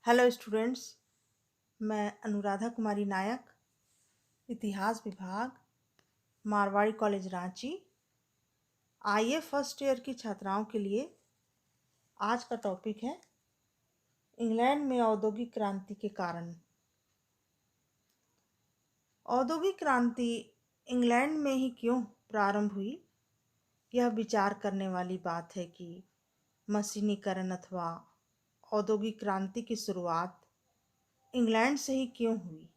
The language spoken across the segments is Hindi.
Hello students. मैं अनुराधा कुमारी नायक, इतिहास विभाग, मारवाड़ी कॉलेज रांची। आइए फर्स्ट ईयर की छात्राओं के लिए आज का टॉपिक है इंग्लैंड में औद्योगिक क्रांति के कारण। औद्योगिक क्रांति इंग्लैंड में ही क्यों प्रारंभ हुई? यह विचार करने वाली बात है कि मशीनीकरण अथवा औद्योगिक क्रांति की शुरुआत इंग्लैंड से ही क्यों हुई।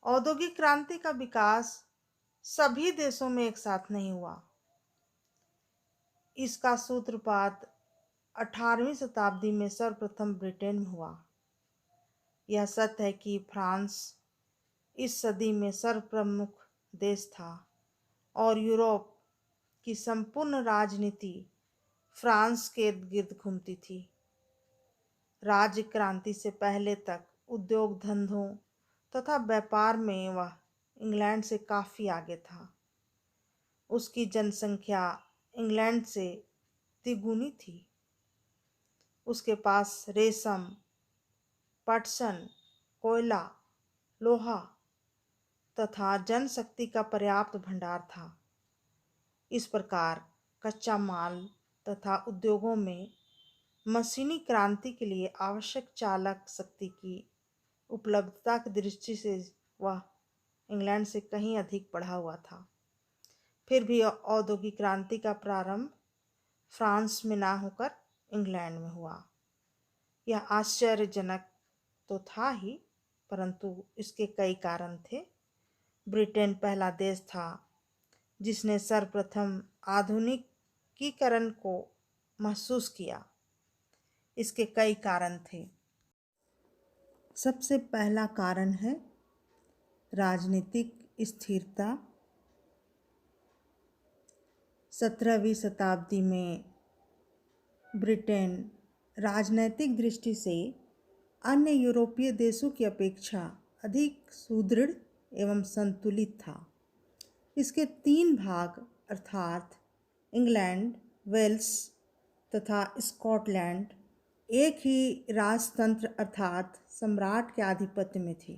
औद्योगिक क्रांति का विकास सभी देशों में एक साथ नहीं हुआ। इसका सूत्रपात 18वीं शताब्दी में सर्वप्रथम ब्रिटेन में हुआ। यह सत्य है कि फ्रांस इस सदी में सर्वप्रमुख देश था और यूरोप की संपूर्ण राजनीति फ्रांस के इर्द गिर्द घूमती थी। राज्य क्रांति से पहले तक उद्योग धंधों तथा व्यापार में वह इंग्लैंड से काफ़ी आगे था। उसकी जनसंख्या इंग्लैंड से तिगुनी थी। उसके पास रेशम, पटसन, कोयला, लोहा तथा जनशक्ति का पर्याप्त भंडार था। इस प्रकार कच्चा माल तथा उद्योगों में मशीनी क्रांति के लिए आवश्यक चालक शक्ति की उपलब्धता की दृष्टि से वह इंग्लैंड से कहीं अधिक बढ़ा हुआ था। फिर भी औद्योगिक क्रांति का प्रारंभ फ्रांस में ना होकर इंग्लैंड में हुआ। यह आश्चर्यजनक तो था ही, परंतु इसके कई कारण थे। ब्रिटेन पहला देश था जिसने सर्वप्रथम आधुनिकीकरण को महसूस किया। इसके कई कारण थे। सबसे पहला कारण है राजनीतिक स्थिरता। 17वीं शताब्दी में ब्रिटेन राजनैतिक दृष्टि से अन्य यूरोपीय देशों की अपेक्षा अधिक सुदृढ़ एवं संतुलित था। इसके 3 भाग अर्थात इंग्लैंड, वेल्स तथा स्कॉटलैंड एक ही राजतंत्र अर्थात सम्राट के आधिपत्य में थी।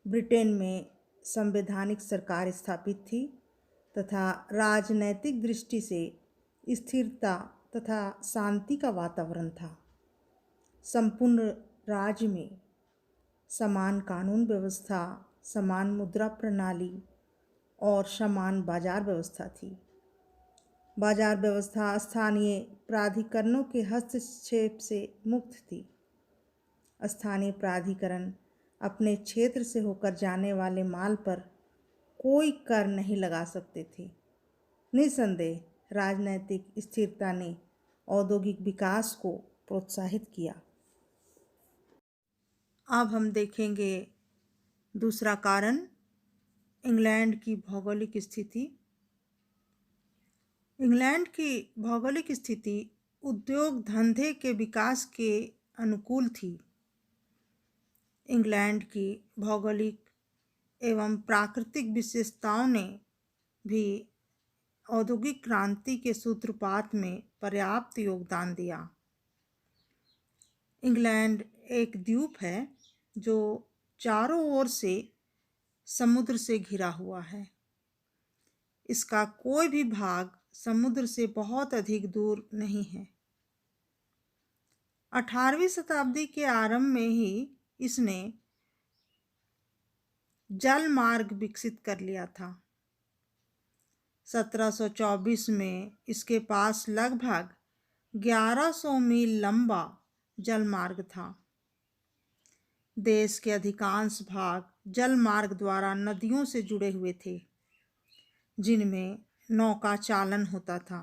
ब्रिटेन में संवैधानिक सरकार स्थापित थी तथा राजनैतिक दृष्टि से स्थिरता तथा शांति का वातावरण था। संपूर्ण राज्य में समान कानून व्यवस्था, समान मुद्रा प्रणाली और समान बाजार व्यवस्था थी। बाजार व्यवस्था स्थानीय प्राधिकरणों के हस्तक्षेप से मुक्त थी। स्थानीय प्राधिकरण अपने क्षेत्र से होकर जाने वाले माल पर कोई कर नहीं लगा सकते थे। निसंदेह राजनैतिक स्थिरता ने औद्योगिक विकास को प्रोत्साहित किया। अब हम देखेंगे दूसरा कारण, इंग्लैंड की भौगोलिक स्थिति। इंग्लैंड की भौगोलिक स्थिति उद्योग धंधे के विकास के अनुकूल थी। इंग्लैंड की भौगोलिक एवं प्राकृतिक विशेषताओं ने भी औद्योगिक क्रांति के सूत्रपात में पर्याप्त योगदान दिया। इंग्लैंड एक द्वीप है जो चारों ओर से समुद्र से घिरा हुआ है। इसका कोई भी भाग समुद्र से बहुत अधिक दूर नहीं है। 18वीं शताब्दी के आरंभ में ही इसने जल मार्ग विकसित कर लिया था। 1724 में इसके पास लगभग 1100 मील लंबा जल मार्ग था। देश के अधिकांश भाग जल मार्ग द्वारा नदियों से जुड़े हुए थे जिनमें नौका चालन होता था।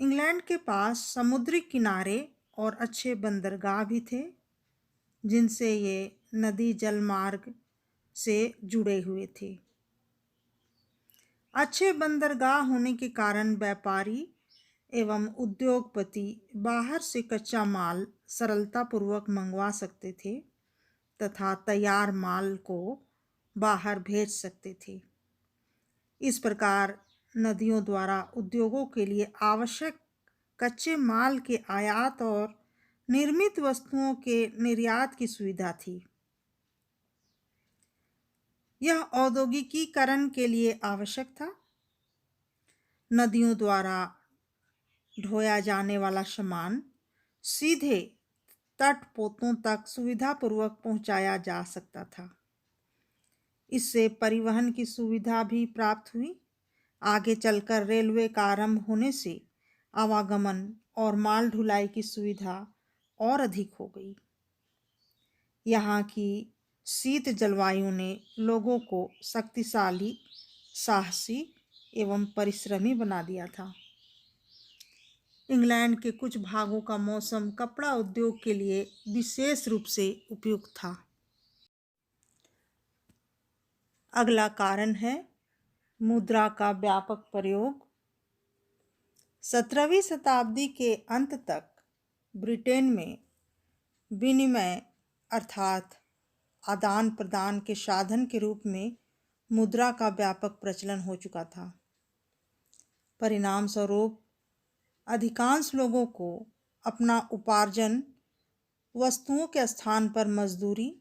इंग्लैंड के पास समुद्री किनारे और अच्छे बंदरगाह भी थे जिनसे ये नदी जल मार्ग से जुड़े हुए थे। अच्छे बंदरगाह होने के कारण व्यापारी एवं उद्योगपति बाहर से कच्चा माल सरलतापूर्वक मंगवा सकते थे तथा तैयार माल को बाहर भेज सकते थे। इस प्रकार नदियों द्वारा उद्योगों के लिए आवश्यक कच्चे माल के आयात और निर्मित वस्तुओं के निर्यात की सुविधा थी। यह औद्योगिकीकरण के लिए आवश्यक था। नदियों द्वारा ढोया जाने वाला सामान सीधे तटपोतों तक सुविधापूर्वक पहुंचाया जा सकता था। इससे परिवहन की सुविधा भी प्राप्त हुई। आगे चलकर रेलवे का आरंभ होने से आवागमन और माल ढुलाई की सुविधा और अधिक हो गई। यहाँ की शीत जलवायु ने लोगों को शक्तिशाली, साहसी एवं परिश्रमी बना दिया था। इंग्लैंड के कुछ भागों का मौसम कपड़ा उद्योग के लिए विशेष रूप से उपयुक्त था। अगला कारण है मुद्रा का व्यापक प्रयोग। 17वीं शताब्दी के अंत तक ब्रिटेन में विनिमय अर्थात आदान प्रदान के साधन के रूप में मुद्रा का व्यापक प्रचलन हो चुका था। परिणाम स्वरूप अधिकांश लोगों को अपना उपार्जन वस्तुओं के स्थान पर मजदूरी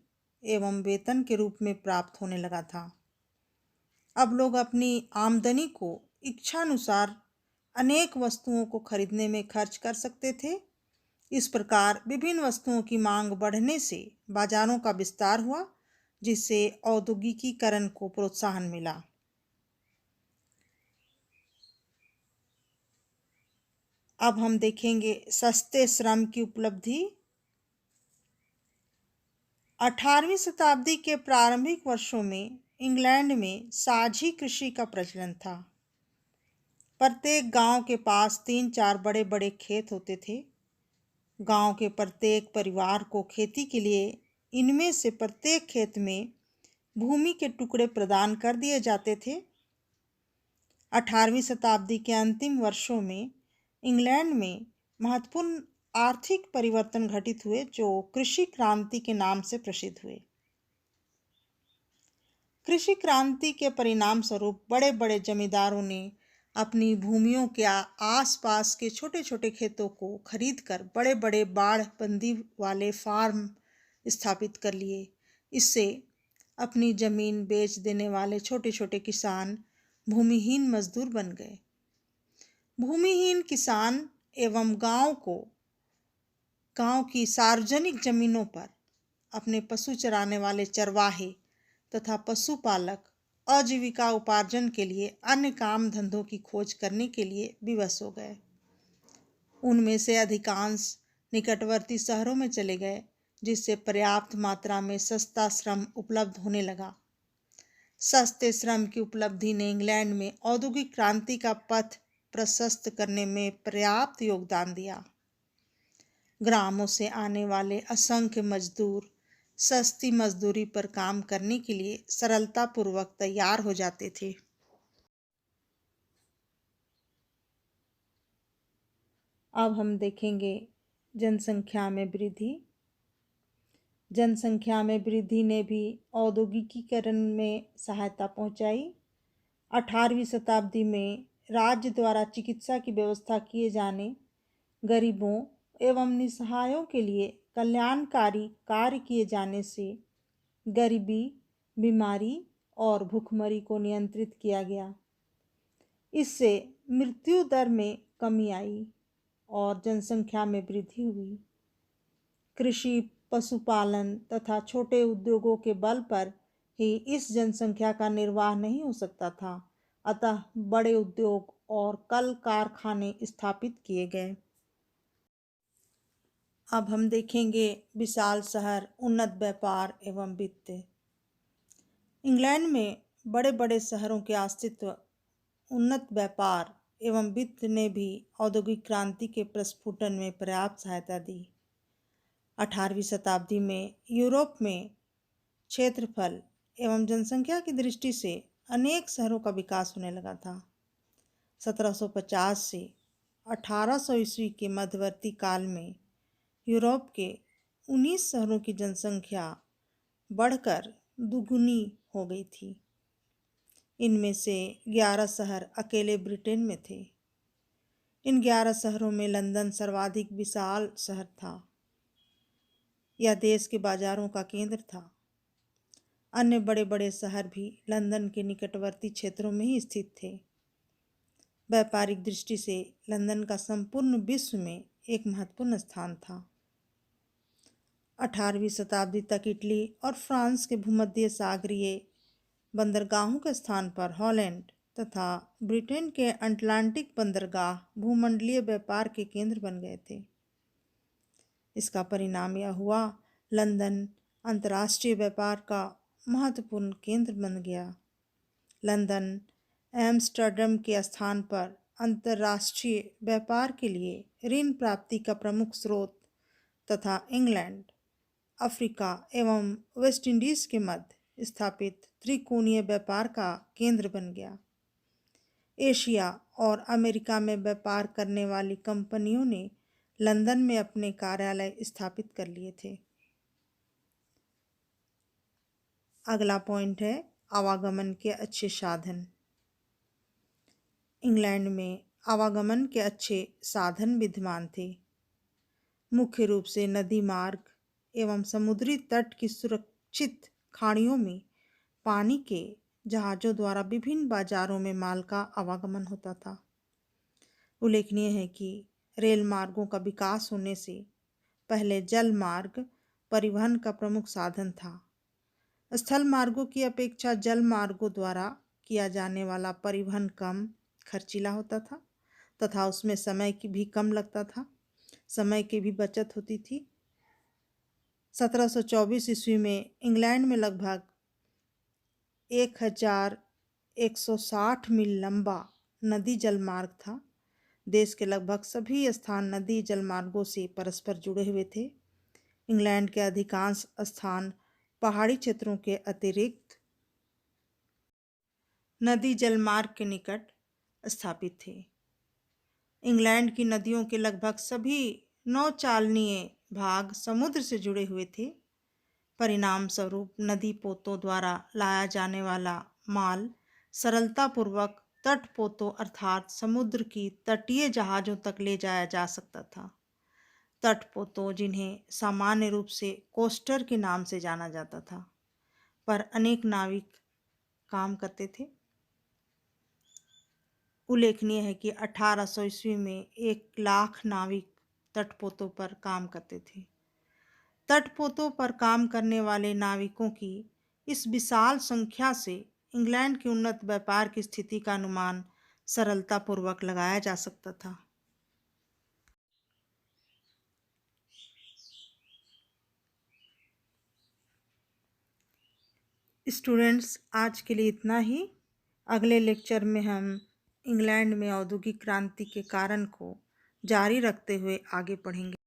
एवं वेतन के रूप में प्राप्त होने लगा था। अब लोग अपनी आमदनी को इच्छानुसार अनेक वस्तुओं को खरीदने में खर्च कर सकते थे। इस प्रकार विभिन्न वस्तुओं की मांग बढ़ने से बाजारों का विस्तार हुआ, जिससे औद्योगिकीकरण को प्रोत्साहन मिला। अब हम देखेंगे सस्ते श्रम की उपलब्धि। 18वीं शताब्दी के प्रारंभिक वर्षों में इंग्लैंड में साझी कृषि का प्रचलन था। प्रत्येक गांव के पास 3-4 बड़े बड़े खेत होते थे। गांव के प्रत्येक परिवार को खेती के लिए इनमें से प्रत्येक खेत में भूमि के टुकड़े प्रदान कर दिए जाते थे। 18वीं शताब्दी के अंतिम वर्षों में इंग्लैंड में महत्वपूर्ण आर्थिक परिवर्तन घटित हुए, जो कृषि क्रांति के नाम से प्रसिद्ध हुए। कृषि क्रांति के परिणाम स्वरूप बड़े बड़े जमींदारों ने अपनी भूमियों के आसपास के छोटे छोटे खेतों को खरीदकर बड़े बड़े बाड़बंदी वाले फार्म स्थापित कर लिए। इससे अपनी जमीन बेच देने वाले छोटे छोटे किसान भूमिहीन मजदूर बन गए। भूमिहीन किसान एवं गांव की सार्वजनिक जमीनों पर अपने पशु चराने वाले चरवाहे तथा पशुपालक आजीविका उपार्जन के लिए अन्य काम धंधों की खोज करने के लिए विवश हो गए। उनमें से अधिकांश निकटवर्ती शहरों में चले गए, जिससे पर्याप्त मात्रा में सस्ता श्रम उपलब्ध होने लगा। सस्ते श्रम की उपलब्धि ने इंग्लैंड में औद्योगिक क्रांति का पथ प्रशस्त करने में पर्याप्त योगदान दिया। ग्रामों से आने वाले असंख्य मजदूर सस्ती मजदूरी पर काम करने के लिए सरलतापूर्वक तैयार हो जाते थे। अब हम देखेंगे जनसंख्या में वृद्धि। जनसंख्या में वृद्धि ने भी औद्योगिकीकरण में सहायता पहुंचाई। 18वीं शताब्दी में राज्य द्वारा चिकित्सा की व्यवस्था किए जाने, गरीबों एवं निसहायों के लिए कल्याणकारी कार्य किए जाने से गरीबी, बीमारी और भूखमरी को नियंत्रित किया गया। इससे मृत्यु दर में कमी आई और जनसंख्या में वृद्धि हुई। कृषि, पशुपालन तथा छोटे उद्योगों के बल पर ही इस जनसंख्या का निर्वाह नहीं हो सकता था, अतः बड़े उद्योग और कल कारखाने स्थापित किए गए। अब हम देखेंगे विशाल शहर, उन्नत व्यापार एवं वित्त। इंग्लैंड में बड़े बड़े शहरों के अस्तित्व, उन्नत व्यापार एवं वित्त ने भी औद्योगिक क्रांति के प्रस्फुटन में पर्याप्त सहायता दी। 18वीं शताब्दी में यूरोप में क्षेत्रफल एवं जनसंख्या की दृष्टि से अनेक शहरों का विकास होने लगा था। 1750 से 1800 ईस्वी के मध्यवर्ती काल में यूरोप के 19 शहरों की जनसंख्या बढ़कर दुगुनी हो गई थी। इनमें से 11 शहर अकेले ब्रिटेन में थे। इन 11 शहरों में लंदन सर्वाधिक विशाल शहर था। यह देश के बाजारों का केंद्र था। अन्य बड़े बड़े शहर भी लंदन के निकटवर्ती क्षेत्रों में ही स्थित थे। व्यापारिक दृष्टि से लंदन का संपूर्ण विश्व में एक महत्वपूर्ण स्थान था। 18वीं शताब्दी तक इटली और फ्रांस के भूमध्य सागरीय बंदरगाहों के स्थान पर हॉलैंड तथा ब्रिटेन के अटलांटिक बंदरगाह भूमंडलीय व्यापार के केंद्र बन गए थे। इसका परिणाम यह हुआ, लंदन अंतर्राष्ट्रीय व्यापार का महत्वपूर्ण केंद्र बन गया। लंदन एम्स्टर्डम के स्थान पर अंतर्राष्ट्रीय व्यापार के लिए ऋण प्राप्ति का प्रमुख स्रोत तथा इंग्लैंड, अफ्रीका एवं वेस्ट इंडीज के मध्य स्थापित त्रिकोणीय व्यापार का केंद्र बन गया। एशिया और अमेरिका में व्यापार करने वाली कंपनियों ने लंदन में अपने कार्यालय स्थापित कर लिए थे। अगला पॉइंट है आवागमन के अच्छे साधन। इंग्लैंड में आवागमन के अच्छे साधन विद्यमान थे। मुख्य रूप से नदी मार्ग एवं समुद्री तट की सुरक्षित खाड़ियों में पानी के जहाज़ों द्वारा विभिन्न बाजारों में माल का आवागमन होता था। उल्लेखनीय है कि रेल मार्गों का विकास होने से पहले जल मार्ग परिवहन का प्रमुख साधन था। स्थल मार्गों की अपेक्षा जल मार्गों द्वारा किया जाने वाला परिवहन कम खर्चीला होता था तथा उसमें समय की भी कम लगता था, समय की भी बचत होती थी। 1724 ईस्वी में इंग्लैंड में लगभग 1160 मील लंबा नदी जल मार्ग था। देश के लगभग सभी स्थान नदी जल मार्गों से परस्पर जुड़े हुए थे। इंग्लैंड के अधिकांश स्थान पहाड़ी क्षेत्रों के अतिरिक्त नदी जल मार्ग के निकट स्थापित थे। इंग्लैंड की नदियों के लगभग सभी नौचालनीय भाग समुद्र से जुड़े हुए थे। परिणाम स्वरूप नदी पोतों द्वारा लाया जाने वाला माल सरलतापूर्वक तट पोतों अर्थात समुद्र की तटीय जहाज़ों तक ले जाया जा सकता था। तट पोतों, जिन्हें सामान्य रूप से कोस्टर के नाम से जाना जाता था, पर अनेक नाविक काम करते थे। उल्लेखनीय है कि 1800 ईस्वी में 1 लाख नाविक तटपोतों पर काम करते थे। तटपोतों पर काम करने वाले नाविकों की इस विशाल संख्या से इंग्लैंड की उन्नत व्यापार की स्थिति का अनुमान सरलतापूर्वक लगाया जा सकता था। स्टूडेंट्स, आज के लिए इतना ही। अगले लेक्चर में हम इंग्लैंड में औद्योगिक क्रांति के कारण को जारी रखते हुए आगे पढ़ेंगे।